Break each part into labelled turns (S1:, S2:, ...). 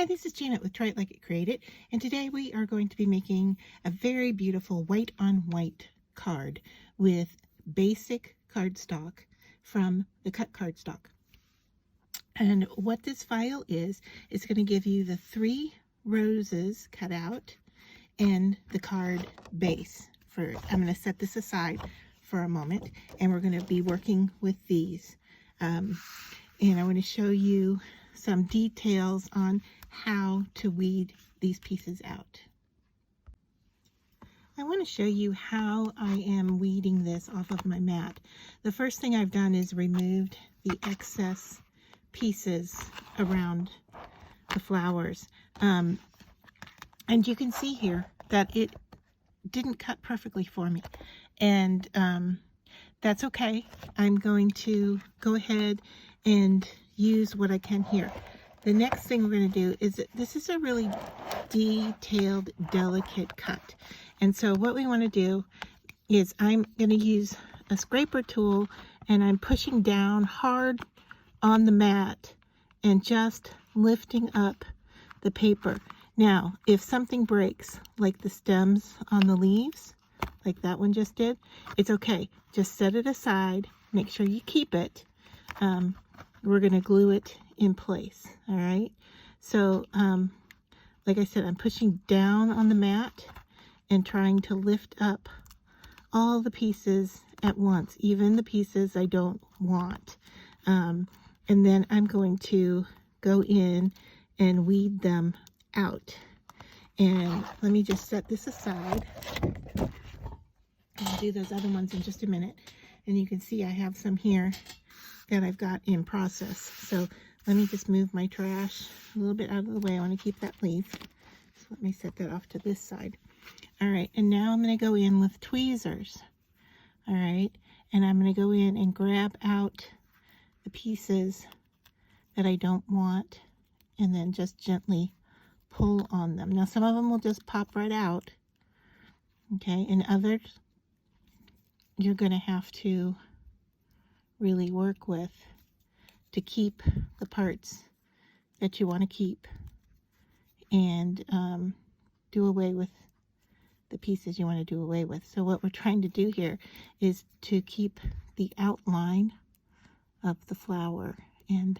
S1: Hi, this is Janet with Try It Like It Create It, and today we are going to be making a very beautiful white on white card with basic cardstock from the CutCardStock. And what this file is going to give you the 3 roses cut out and the card base. I'm going to set this aside for a moment, and we're going to be working with these. And I want to show you some details on how to weed these pieces out. I want to show you how I am weeding this off of my mat. The first thing I've done is removed the excess pieces around the flowers. And you can see here that it didn't cut perfectly for me. And that's okay. I'm going to go ahead and use what I can here. The next thing we're going to do is that this is a really detailed, delicate cut. And so what we want to do is I'm going to use a scraper tool, and I'm pushing down hard on the mat and just lifting up the paper. Now, if something breaks, like the stems on the leaves, like that one just did, it's okay. Just set it aside. Make sure you keep it. We're going to glue it in place. All right. So, like I said, I'm pushing down on the mat and trying to lift up all the pieces at once, even the pieces I don't want. And then I'm going to go in and weed them out. And let me just set this aside. I'll do those other ones in just a minute. And you can see I have some here that I've got in process. So let me just move my trash a little bit out of the way. I want to keep that leaf. So let me set that off to this side. All right, and now I'm going to go in with tweezers. All right, and I'm going to go in and grab out the pieces that I don't want, and then just gently pull on them. Now, some of them will just pop right out, okay, and others you're going to have to really work with to keep the parts that you want to keep, and do away with the pieces you want to do away with. So what we're trying to do here is to keep the outline of the flower, and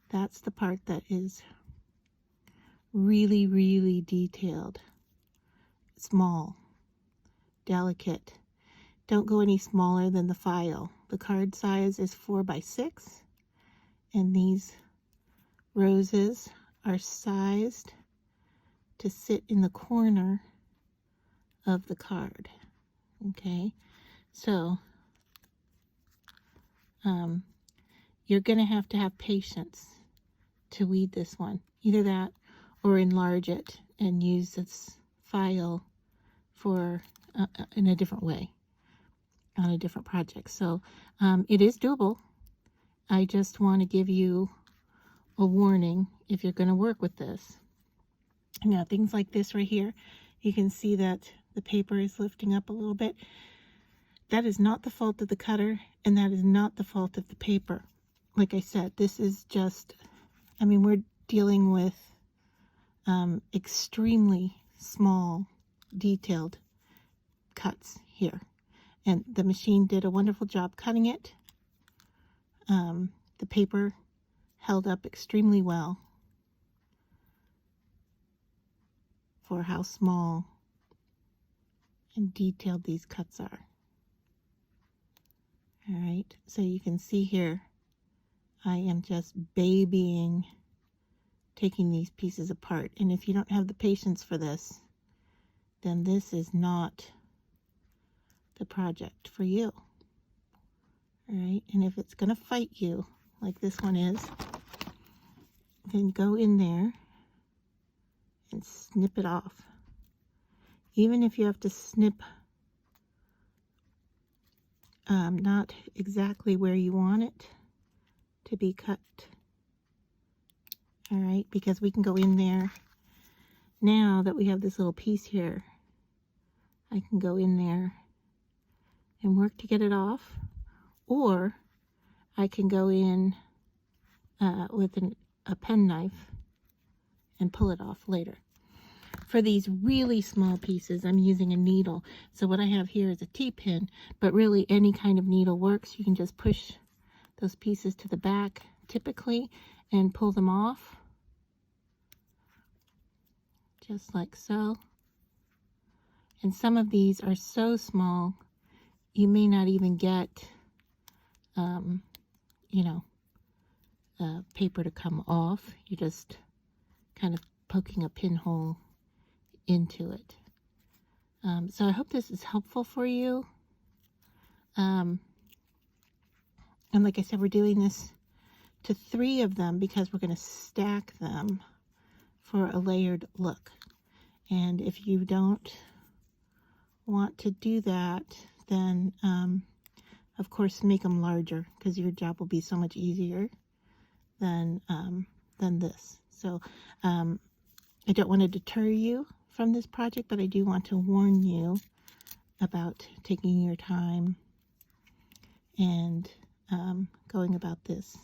S1: that's the part that is really, really detailed, small, delicate. Don't go any smaller than the file. The card size is 4x6, and these roses are sized to sit in the corner of the card. Okay, so you're going to have patience to weed this one. Either that or enlarge it and use this file for in a different way on a different project. So it is doable. I just want to give you a warning if you're going to work with this. Now, things like this right here, you can see that the paper is lifting up a little bit. That is not the fault of the cutter, and that is not the fault of the paper. Like I said, this is just, I mean, we're dealing with extremely small, detailed cuts here. And the machine did a wonderful job cutting it. The paper held up extremely well for how small and detailed these cuts are. All right, so you can see here, I am just babying, taking these pieces apart. And if you don't have the patience for this, then this is not the project for you. All right, and if it's going to fight you, like this one is, then go in there and snip it off. Even if you have to snip not exactly where you want it to be cut. All right, because we can go in there. Now that we have this little piece here, I can go in there and work to get it off, or I can go in with a penknife and pull it off later. For these really small pieces, I'm using a needle. So what I have here is a T-pin, but really any kind of needle works. You can just push those pieces to the back typically and pull them off, just like so. And some of these are so small, you may not even get, you know, paper to come off. You're just kind of poking a pinhole into it. So I hope this is helpful for you. And like I said, we're doing this to 3 of them because we're going to stack them for a layered look. And if you don't want to do that, then of course make them larger, because your job will be so much easier than this. So I don't want to deter you from this project, but I do want to warn you about taking your time and going about this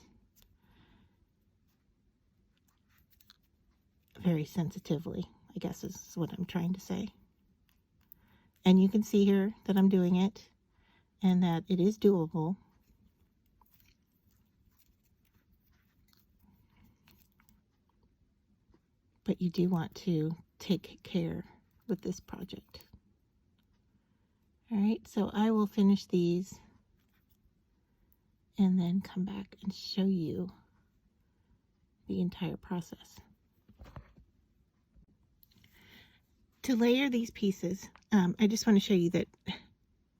S1: very sensitively, I guess is what I'm trying to say. And you can see here that I'm doing it and that it is doable. But you do want to take care with this project. All right, so I will finish these and then come back and show you the entire process. To layer these pieces, I just want to show you that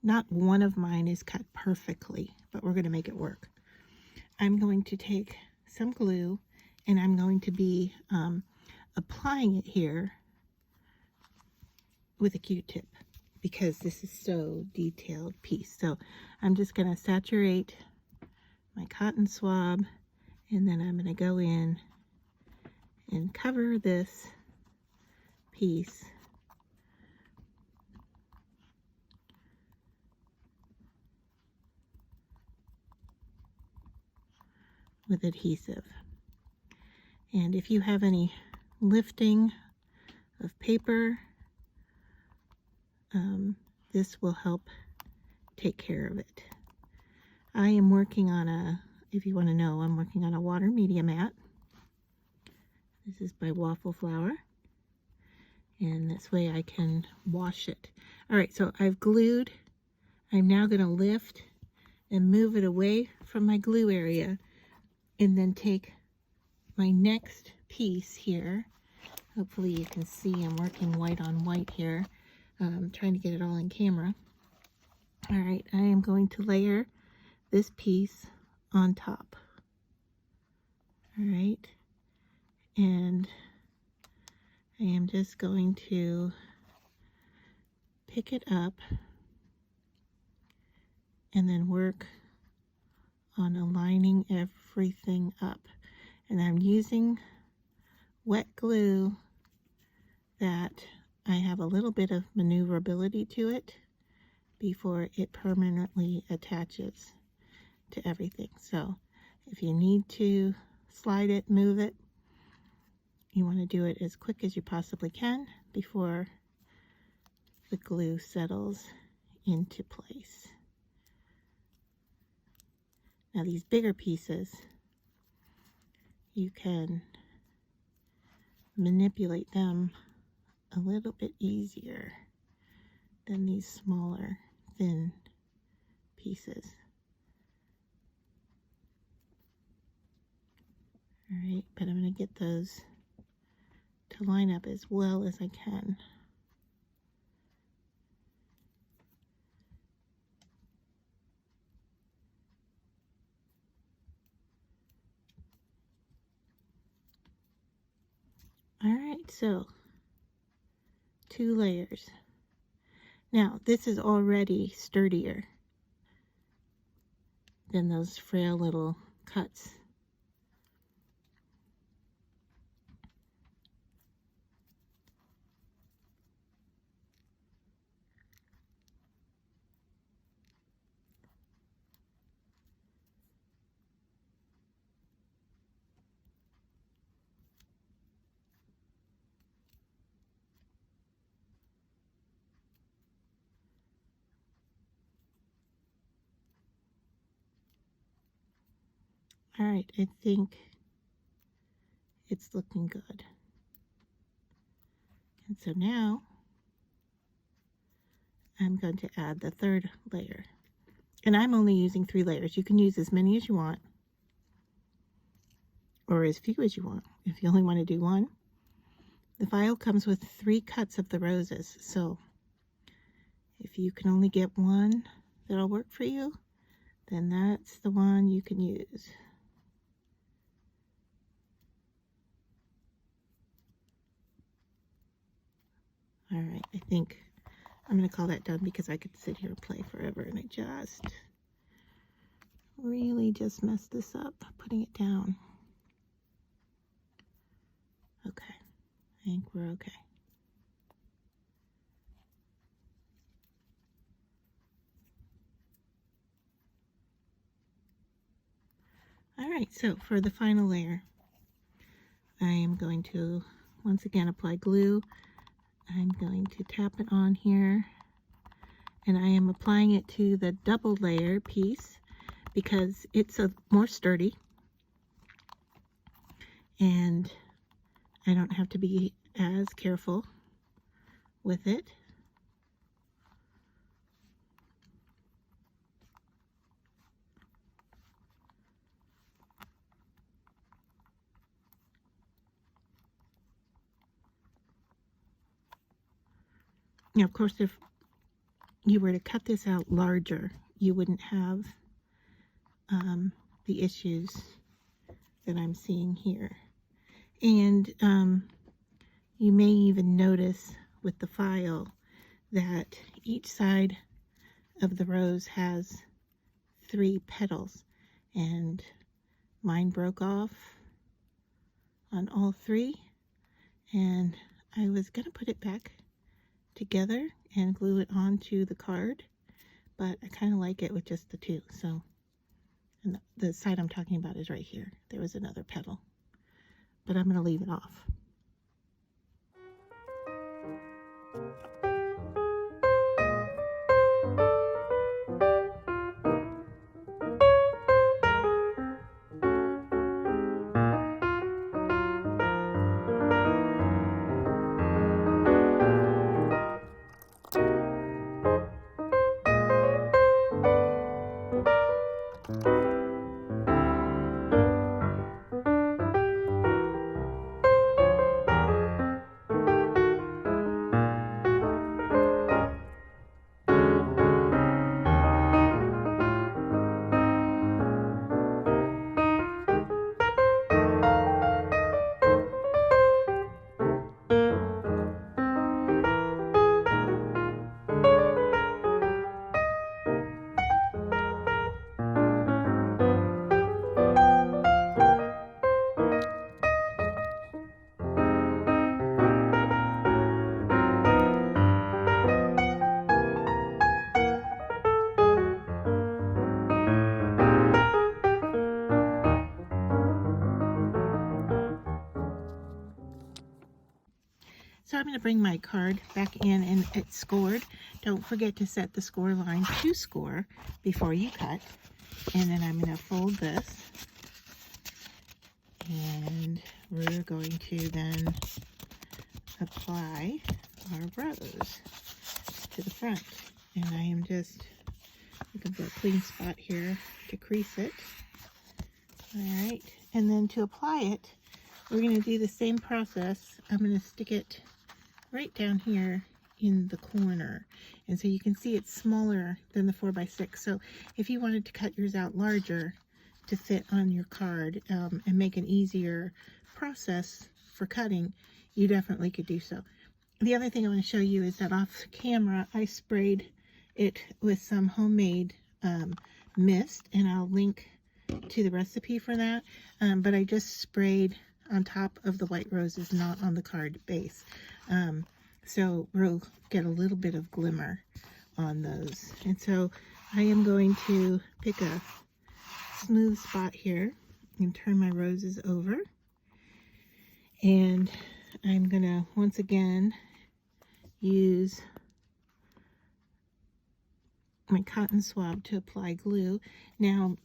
S1: not one of mine is cut perfectly, but we're going to make it work. I'm going to take some glue and I'm going to be applying it here with a Q-tip because this is so detailed piece. So I'm just going to saturate my cotton swab, and then I'm going to go in and cover this piece with adhesive. And if you have any lifting of paper, this will help take care of it. I am working on a, if you want to know, I'm working on a water media mat. This is by Waffle Flower, and this way I can wash it. All right, so I've glued. I'm now going to lift and move it away from my glue area, and then take my next piece here. Hopefully you can see I'm working white on white here. I'm trying to get it all in camera. All right, I am going to layer this piece on top. All right, and I am just going to pick it up and then work on aligning everything up. And I'm using wet glue that I have a little bit of maneuverability to it before it permanently attaches to everything. So if you need to slide it, move it, you want to do it as quick as you possibly can before the glue settles into place. Now these bigger pieces, you can manipulate them a little bit easier than these smaller, thin pieces. All right, but I'm going to get those to line up as well as I can. All right, so 2 layers. Now, this is already sturdier than those frail little cuts. All right, I think it's looking good. And so now I'm going to add the third layer. And I'm only using 3 layers. You can use as many as you want, or as few as you want, if you only want to do 1. The file comes with 3 cuts of the roses, so if you can only get 1 that'll work for you, then that's the one you can use. All right, I think I'm going to call that done because I could sit here and play forever, and I just really just messed this up putting it down. Okay, I think we're okay. All right, so for the final layer, I am going to once again apply glue. I'm going to tap it on here, and I am applying it to the double layer piece because it's more sturdy, and I don't have to be as careful with it. Now, of course, if you were to cut this out larger, you wouldn't have the issues that I'm seeing here. And you may even notice with the file that each side of the rose has 3 petals, and mine broke off on all 3, and I was gonna put it back together and glue it onto the card, but I kind of like it with just the 2. So, and the side I'm talking about is right here. There was another petal, but I'm going to leave it off. So I'm going to bring my card back in, and it's scored. Don't forget to set the score line to score before you cut. And then I'm going to fold this, and we're going to then apply our rose to the front. And I am just looking for a clean spot here to crease it. All right, and then to apply it, we're going to do the same process. I'm going to stick it right down here in the corner, and so you can see it's smaller than the 4x6. So if you wanted to cut yours out larger to fit on your card and make an easier process for cutting, you definitely could do so. The other thing I want to show you is that off camera I sprayed it with some homemade mist, and I'll link to the recipe for that, but I just sprayed on top of the white roses, not on the card base. So we'll get a little bit of glimmer on those. And so I am going to pick a smooth spot here and turn my roses over. And I'm gonna once again use my cotton swab to apply glue. Now,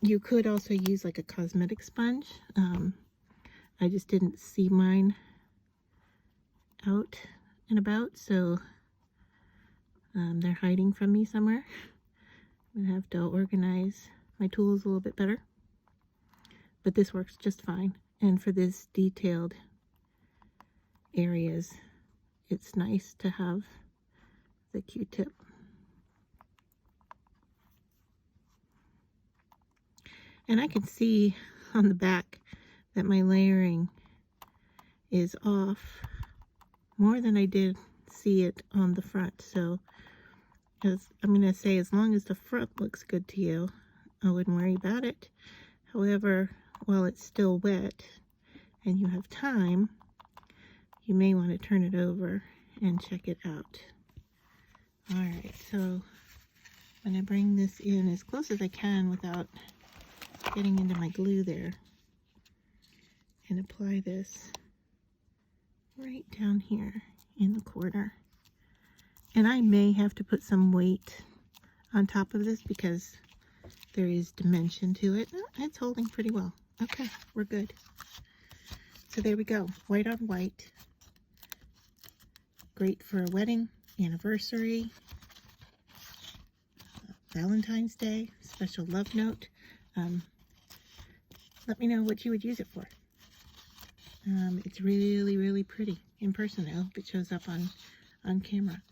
S1: You could also use like a cosmetic sponge. I just didn't see mine out and about, so they're hiding from me somewhere. I'm gonna have to organize my tools a little bit better, but this works just fine. And for this detailed areas, it's nice to have the Q-tip. And I can see on the back that my layering is off more than I did see it on the front. So as I'm going to say, as long as the front looks good to you, I wouldn't worry about it. However, while it's still wet and you have time, you may want to turn it over and check it out. Alright, so I'm going to bring this in as close as I can without getting into my glue there, and apply this right down here in the corner. And I may have to put some weight on top of this because there is dimension to it. It's holding pretty well. Okay, we're good. So there we go, white on white. Great for a wedding, anniversary, Valentine's Day, special love note. Let me know what you would use it for. It's really, really pretty in person. I hope it shows up on camera.